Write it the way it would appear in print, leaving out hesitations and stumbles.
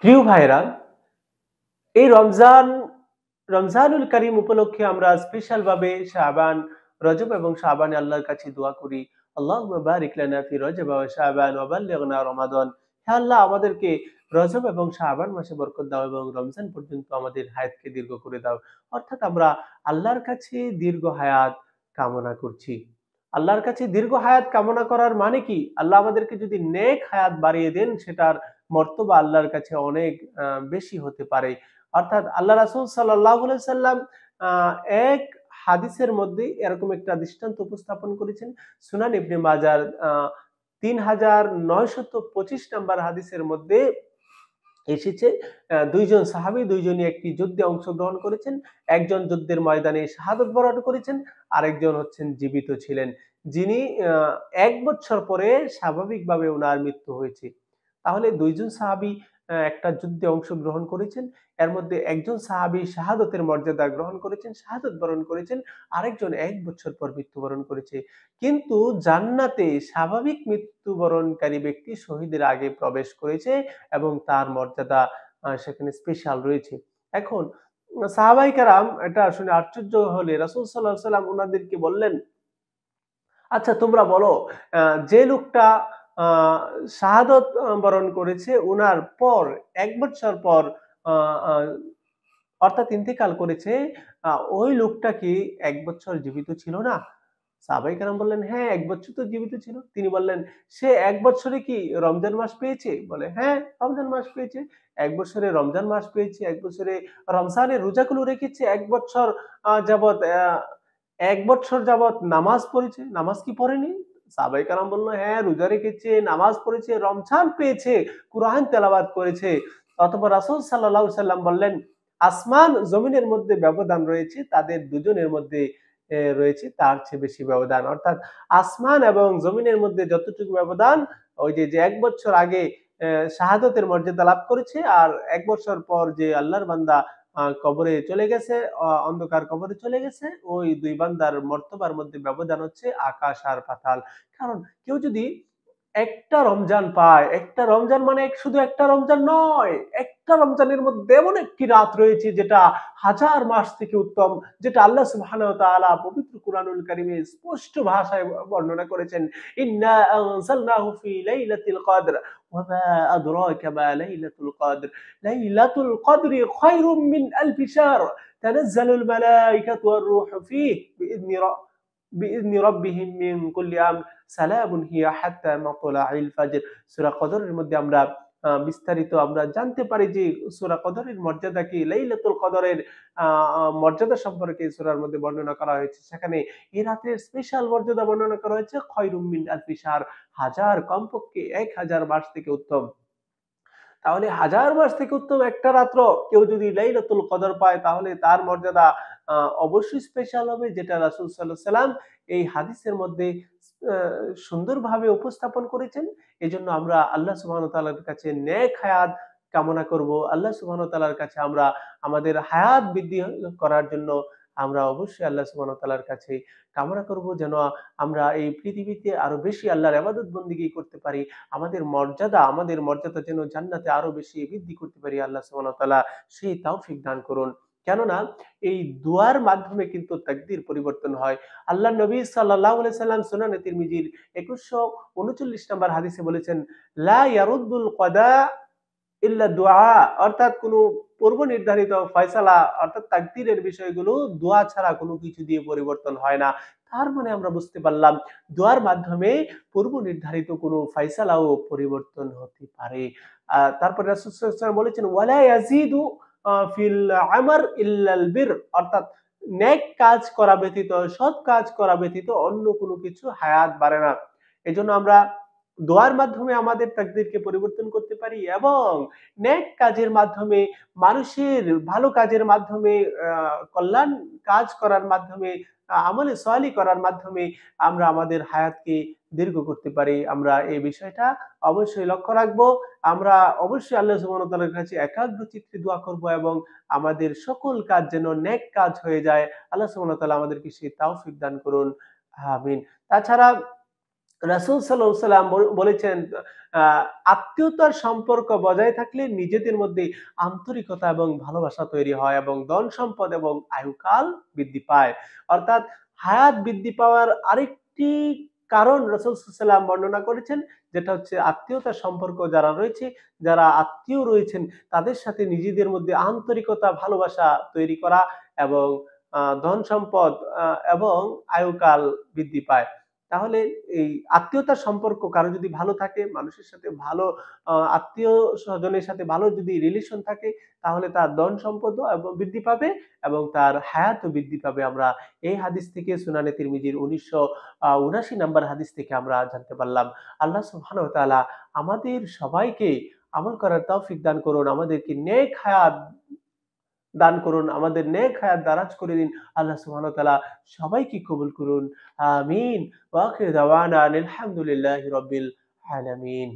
প্রিয় ভাইরা, এই রমজানুল করিম উপলক্ষে আমরা স্পেশাল ভাবে শাবান, রজব এবং শাবানে আল্লাহর কাছে দোয়া করি। আল্লাহুম্মা বারিক লানা ফি রজব ওয়া শাবান ওয়া বাল্লিগনা রমাদান। হে আল্লাহ, আমাদেরকে রজব এবং শাবান মাসে বরকত দাও এবং রমজান পর্যন্ত আমাদের হায়াতকে দীর্ঘ করে দাও। অর্থাৎ আমরা আল্লাহর কাছে দীর্ঘ হায়াত কামনা করছি। আল্লাহর কাছে দীর্ঘ হায়াত কামনা করার মানে কি? আল্লাহ আমাদেরকে যদি নেক হায়াত বাড়িয়ে দেন, সেটার মর্তবা আল্লাহর কাছে অনেক বেশি হতে পারে। অর্থাৎ আল্লাহ রাসূল সাল্লাল্লাহু আলাইহি সাল্লাম আ এক হাদিসের মধ্যে এরকম একটা দৃষ্টান্ত উপস্থাপন করেছেন। সুনান ইবনে মাজার ৩৯২৫ নাম্বার হাদিসের মধ্যে এসেছে, ২ জন সাহাবী, ২ জনই একটি যুদ্ধে অংশগ্রহণ করেছেন। একজন যুদ্ধের ময়দানে শাহাদাত বরণ করেছেন, আরেকজন হচ্ছেন জীবিত ছিলেন। যিনি আ ১ বছর পরে স্বাভাবিকভাবে উনার মৃত্যু হয়েছে। তাহলে ২ জন সাহাবী একটা যুদ্ধে অংশগ্রহণ করেছেন। এর মধ্যে একজন সাহাবী শাহাদাতের মর্যাদা গ্রহণ করেছেন, শাহাদাত বরণ করেছেন। আরেকজন ১ বছর পর মৃত্যুবরণ করেছে। কিন্তু জান্নাতে স্বাভাবিক মৃত্যুবরণকারী ব্যক্তি শহীদের আগে প্রবেশ করেছে এবং তার মর্যাদা সেখানে স্পেশাল রয়েছে। এখন সাহাবায়ে কেরাম এটা শুনে আশ্চর্য হলে রাসূল সাল্লাল্লাহু আলাইহি ওয়াসাল্লাম উনাদেরকে বললেন, আচ্ছা তোমরা বলো, আ যে লোকটা আ শাহাদাত বরণ করেছে উনার পর ১ বছর পর আ আ অর্থাৎ ইন্তেকাল করেছে, আ ওই লোকটা কি ১ বছর জীবিত ছিল না? সাহাবায়ে কেরাম বললেন, "হ্যাঁ, ১ বছর তো জীবিত ছিল।" তিনি বললেন, "সে ১ বছরে কি রমজান মাস পেয়েছে?" বলে, "হ্যাঁ, রমজান মাস পেয়েছে। ১ বছরে রমজান মাস পেয়েছে, ১ বছরে রমজানের রোজাগুলো রেখেছে, ১ বছর যাবৎ ১ বছর যাবৎ নামাজ পড়েছে। নামাজ কি পড়েনি?" সাহাবায়ে কেরাম বলল, "হ্যাঁ, রোজা রেখেছে, নামাজ পড়েছে, রমজান পেয়েছে, কুরআন তেলাওয়াত করেছে।" অতঃপর রাসূল সাল্লাল্লাহু আলাইহি সাল্লাম বললেন, "আসমান জমিনের মধ্যে ব্যবধান রয়েছে, তাদের দুজনের মধ্যে রয়েছে তার চেয়ে বেশি ব্যবধান।" অর্থাৎ আসমান এবং জমিনের মধ্যে যতটুকু ব্যবধান, ওই যে ১ বছর আগে শাহাদাতের মর্যাদা লাভ করেছে আর ১ বছর পর যে আল্লাহর বান্দা কবরে চলে গেছে, অন্ধকার কবরে চলে গেছে, ওই ২ বান্দার মর্তবার মধ্যে ব্যবধান হচ্ছে আকাশ আর পাতাল। কারণ কেউ যদি একটা রমজান পায়, একটা রমজান মানে শুধু একটা রমজান নয়, একটা রমজানের মধ্যে এমন একটি রাত রয়েছে যেটা হাজার মাস থেকে উত্তম, যেটা আল্লাহ সুবহানাহু ওয়া তাআলা পবিত্র কুরআনুল কারীমে স্পষ্ট ভাষায় বর্ণনা করেছেন। ইন্না আনজালনাহু ফি লাইলাতিল কদর ওয়া মা আদরাকা মা লাইলাতুল কদর। লাইলাতুল কদরি খায়রুম মিন আলফি শাহর তানাজ্জালুল মালাইকাতু ওয়ার রূহু ফীহি বিইذনি রাব্বিহিম মিন কুল্লি আমর সালামুন হিয়া হাত্তা মাতলাইল ফাজর। সূরা কদরের মধ্যে আমরা বিস্তারিত আমরা জানতে পারি যে সূরা কদরের মর্যাদা কি, লাইলাতুল কদরের আ আ মর্যাদা সম্পর্কে সূরার মধ্যে বর্ণনা করা হয়েছে। সেখানে এই রাতের স্পেশাল মর্যাদা বর্ণনা করা হয়েছে খয়রুম মিন আলফি শাহর, হাজার কমপক্ষে ১,০০০ মাস থেকে উত্তম। তাহলে হাজার মাস থেকে উত্তম একটা রাত্র কেউ যদি লাইলাতুল কদর পায় তাহলে তার মর্যাদা আ অবশ্যই স্পেশাল হবে, যেটা রাসূল সাল্লাল্লাহু আলাইহি সাল্লাম এই হাদিসের মধ্যে আ সুন্দরভাবে উপস্থাপন করেছেন। এজন্য আমরা আল্লাহ সুবহানাহু ওয়া তাআলার কাছে নেক হায়াত কামনা করব। আল্লাহ সুবহানাহু ওয়া তাআলার কাছে আমরা আমাদের হায়াত বৃদ্ধি করার জন্য আমরা অবশ্যই আল্লাহ সুবহানাহু ওয়া তাআলার কাছে কামনা করব যেন আমরা এই পৃথিবীতে আরো বেশি আল্লাহর ইবাদত বন্দেগী করতে পারি। আমাদের মর্যাদা যেন জান্নাতে আরো বেশি বৃদ্ধি করতে পারি। আল্লাহ সুবহানাহু ওয়া তাআলা সেই তৌফিক দান করুন। কেননা এই দুআর মাধ্যমে কিন্তু তাকদীর পরিবর্তন হয়। আল্লাহর নবী সাল্লাল্লাহু আলাইহি সাল্লাম সুনানে তিরমিজির ২১৩৯ নম্বর হাদিসে বলেছেন, "লা ইয়ারুদ্দুল কদা ইল্লা দুআ", অর্থাৎ কোন পূর্ব নির্ধারিত ফয়সালা অর্থাৎ তাকদীরের বিষয়গুলো দোয়া ছাড়া কোন কিছু দিয়ে পরিবর্তন হয় না। তার মানে আমরা বুঝতে পারলাম দোয়ার মাধ্যমে পূর্ব নির্ধারিত কোন ফয়সালাও পরিবর্তন হতে পারে। তারপরে রাসূল সাল্লাল্লাহু আলাইহি ওয়াসাল্লাম বলেছেন, "ওয়ালা ইয়াজিদু ফিল আমর ইল্লাল বির", অর্থাৎ নেক কাজ করা ব্যতীত, সৎ কাজ করা ব্যতীত অন্য কোন কিছু হায়াত বাড়ে না। এজন্য আমরা দোয়ার মাধ্যমে আমাদের তাকদীরকে পরিবর্তন করতে পারি এবং নেক কাজের মাধ্যমে, মানুষের ভালো কাজের মাধ্যমে, আ কল্যাণ কাজ করার মাধ্যমে, আমলে সলিহ করার মাধ্যমে আমরা আমাদের হায়াতকে দীর্ঘ করতে পারি। আমরা এই বিষয়টা অবশ্যই লক্ষ্য রাখবো। আমরা অবশ্যই আল্লাহ সুবহানাহু ওয়া তাআলার কাছে একাগ্র চিত্তে দোয়া করব এবং আমাদের সকল কাজ যেন নেক কাজ হয়ে যায়। আল্লাহ সুবহানাহু ওয়া তাআলা আমাদেরকে সেই তৌফিক দান করুন। আমিন। তাছাড়া রাসূল সাল্লাল্লাহু আলাইহি ওয়াসাল্লাম বলেছেন, আ আত্মীয়তার সম্পর্ক বজায় থাকলে নিজেদের মধ্যে আন্তরিকতা এবং ভালোবাসা তৈরি হয় এবং ধন সম্পদ এবং আয়ুকাল বৃদ্ধি পায়। অর্থাৎ হায়াত বৃদ্ধি পাওয়ার আরেকটি কারণ রাসূল সাল্লাল্লাহু আলাইহি ওয়াসাল্লাম বর্ণনা করেছেন, যেটা হচ্ছে আত্মীয়তার সম্পর্ক যারা রয়েছে, যারা আত্মীয় রয়েছেন তাদের সাথে নিজেদের মধ্যে আন্তরিকতা, ভালোবাসা তৈরি করা এবং ধন সম্পদ আ এবং আয়ুকাল বৃদ্ধি পায়। তাহলে এই আত্মীয়তার সম্পর্ক কারো যদি ভালো থাকে, মানুষের সাথে ভালো আত্মীয়-স্বজনের সাথে ভালো যদি রিলেশন থাকে, তাহলে তার ধন সম্পদও বৃদ্ধি পাবে এবং তার হায়াতও বৃদ্ধি পাবে। আমরা এই হাদিস থেকে সুনানে তিরমিজির ১৯৭৯ নাম্বার হাদিস থেকে আমরা জানতে পারলাম। আল্লাহ সুবহানাহু ওয়া তাআলা আমাদের সবাইকে আমল করার তৌফিক দান করুন। আমাদেরকে নেক হায়াত দান করুন। আমাদের নেক হায়াত দারাজ করে দিন। আল্লাহ সুবহানাহু ওয়া তাআলা সবাইকে কবুল করুন। আমিন। ওয়া আখির দাওয়ানা আনিল হামদুলিল্লাহি রাব্বিল আলামিন।